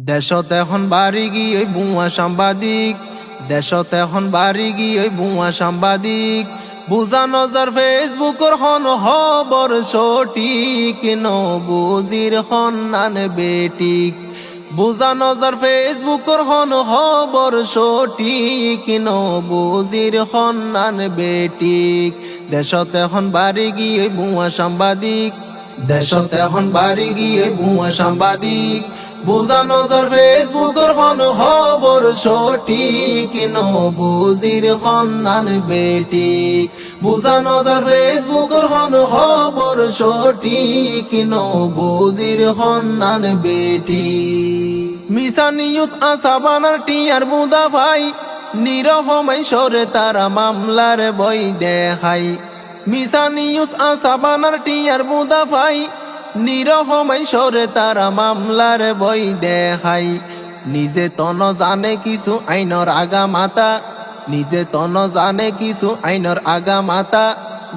দেশত এখন বাড়ি গিয়ে ওই বুয়া সাংবাদিক, দেশত এখন বাড়ি গিয়ে ওই বুয়া সাংবাদিক, বুঝা নজর ফেসবুকর হন খবর সঠিক, নবুজির হন্নান বেটিক। বুঝা নজর ফেসবুকর হন খবর সঠিক, নবুজির হন্নান বেটিক। দেশত এখন বাড়ি গিয়ে বুয়া সাংবাদিক, দেশত এখন বাড়ি গিয়ে বুয়া সাংবাদিক, বুঝা নজর ফেসবুকর হন খবর সঠিক, নবুজির হন্নান বেটিক। বুঝা নজর ফেসবুকর হন খবর সঠিক, নবুজির হন্নান বেটিক। মিশা নিউজ আসা বানার টিয়ার বুদা ভাই, নিরহমাই সরে তারা মামলার বই দেখাই। মিশা নিউজ আসা বানার টিয়ার বুদা ভাই, নিরহমাই সরে তারা মামলার বই দেখাই। নিজে তন জানে কিছু আইনর আগা মাতা, নিজে তন জানে কিছু আইনর আগা মাতা,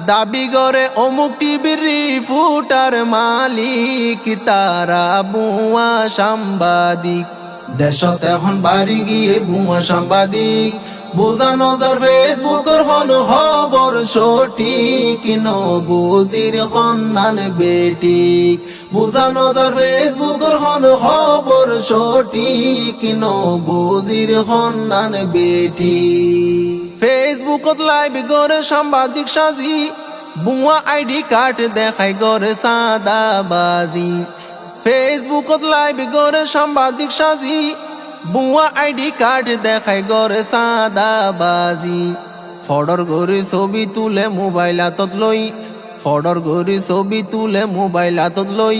দাবি করে অমুক টিভির রিপোর্টার মালিক, তারা বুয়া সাংবাদিক। দেশত এখন বাড়ি গিয়ে বুয়া সাংবাদিক, বুঝা নজর ফেসবুকর হন খবর সঠিক, নবুজির হন্নান বেটিক। বুঝা নজর ফেসবুকর হন খবর সঠিক, নবুজির হন্নান বেটিক। ফেসবুকত লাইভ করে সাংবাদিক সাজি, বুয়া আইডি কার্ড দেখাই করে সাদাবাজি। ফেসবুকত লাইভ করে সাংবাদিক সাজি, বুয়া আইডি কার্ড দেখাই গরে সাদাবাজি। ফডর গরি ছবি তুলে মোবাইল হাতত লই, ফডর গরি ছবি তুলে মোবাইল হাতত লই,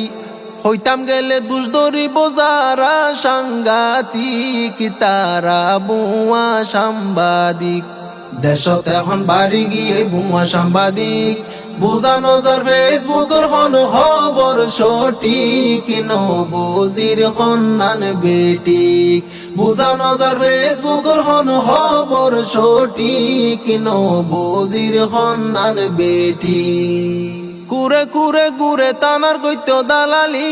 হইতাম গেলে দুষ ধরিব যারা সাংঘাতিক, তারা বুয়া সাংবাদিক। দেশত এখন বাড়ি গিয়ে বুয়া সাংবাদিক, বুঝা নজর ফেসবুকর হন খবর সঠিক, নবুজির হন্নান বেটিক। বুঝা নজর ফেসবুকর হন খবর সঠিক, নবুজির হন্নান বেটিক। কুরে কুরে গুরে তানার গৈত্য দালালি,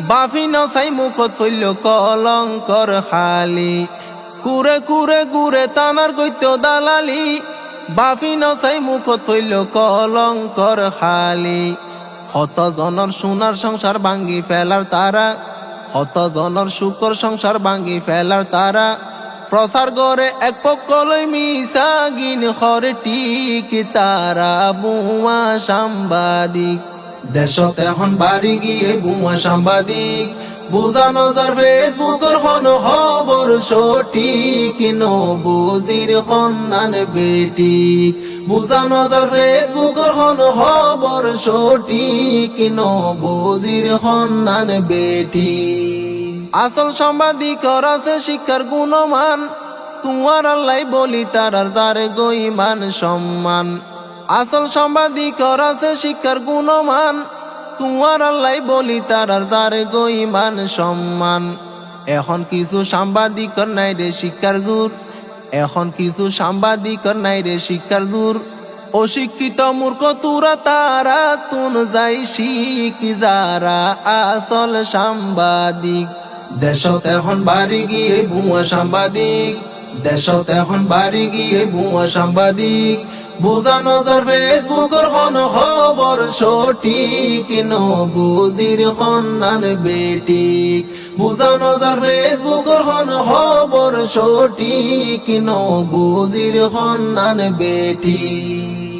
বাফি নসাই মুখত হইল কলঙ্কর খালি। কুরে কুরে গুরে তানার গৈত্য দালালি, বাফি নসাই মুখত হইল কলঙ্কর খালি। শত জনৰ সোনার সংসার ভাঙ্গি ফেলার তারা, শত জনৰ সুখর সংসার ভাঙ্গি ফেলার তারা, প্রচার করে এক পক্ষলৈ মিছা গিন খরটিক, তারা বুয়া সাংবাদিক। দেশত এখন বাড়ি গিয়ে বুয়া সাংবাদিক, বুঝা নজর ফেসবুকর হন খবর সঠিক, নবুজির হন্নান বেটিক। বুঝা নজর ফেসবুকর হন খবর সঠিক, নবুজির হন্নান বেটিক। আসল সাংবাদিকর আছে শিক্ষার গুণমান, তোমার আল্লাহ বলি তারার যারে গইমান সম্মান। আসল সাংবাদিকর আছে শিক্ষার গুণমান, তোমার আল্লাহ বলি তারার যারে গইমান সম্মান। এখন কিছু সাংবাদিকর নাই রে শিক্ষার জোর, এখন কিছু সাংবাদিকর নাই রে শিক্ষার জোর। অশিক্ষিত মূর্খ তোরা তারা তুন যাই শিখ, যারা আসল সাংবাদিক। দেশত এখন বাড়ি গিয়ে বুয়া সাংবাদিক, দেশত এখন বাড়ি গিয়ে বুয়া সাংবাদিক, বুঝা নজর ফেসবুকর হন খবর সঠিক, নবুজির হন্নান বেটিক। বুঝা নজর ফেসবুকর হন খবর সঠিক, নবুজির হন্নান বেটিক।